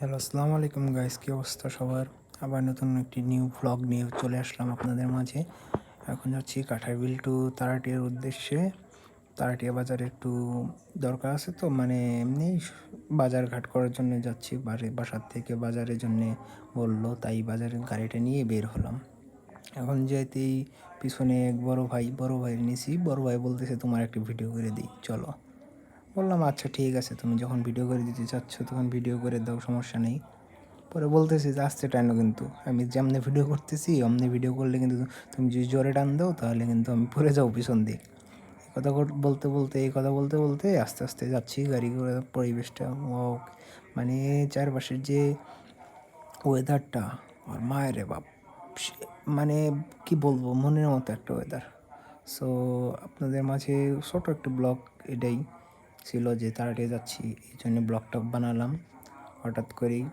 Hello, আসসালামু আলাইকুম guys, কী অবস্থা সবার? আবার নতুন একটি নিউ ভ্লগ নিয়ে চলে আসলাম আপনাদের মাঝে। এখন যাচ্ছি কাঠারবিল টু তারাটিয়ার উদ্দেশ্যে। তারাটিয়া বাজারে একটু দরকার আছে, তো মানে এমনি বাজার ঘাট করার জন্য যাচ্ছি। বাসার থেকে বাজারের জন্যে বললো, তাই বাজারের গাড়িটা নিয়ে বের হলাম। এখন যেতেই পিছনে এক বড় ভাই নিয়েছি। বড় ভাই বলতেছে, তোমার একটা ভিডিও করে দিই, চলো। বললাম আচ্ছা ঠিক আছে, তুমি যখন ভিডিও করে দিতে চাচ্ছ তখন ভিডিও করে দাও, সমস্যা নেই। পরে বলতেছি যে আসতে টানো, কিন্তু আমি যেমনি ভিডিও করতেছি অমনি ভিডিও করলে কিন্তু তুমি যদি জোরে টান দাও তাহলে কিন্তু আমি পড়ে যাবো পিছন দিয়ে। এই কথা বলতে বলতে আস্তে আস্তে যাচ্ছি গাড়ি করে। পরিবেশটা মানে চারপাশের যে ওয়েদারটা, আর মায়ের বাপ, মানে কি বলবো, মনের মতো একটা ওয়েদার। সো আপনাদের মাঝে ছোট একটা ব্লগ এটাই ছিল যে তাড়াতাড়ি যাচ্ছি, এই জন্য ব্লগটা বানালাম হঠাৎ করেই।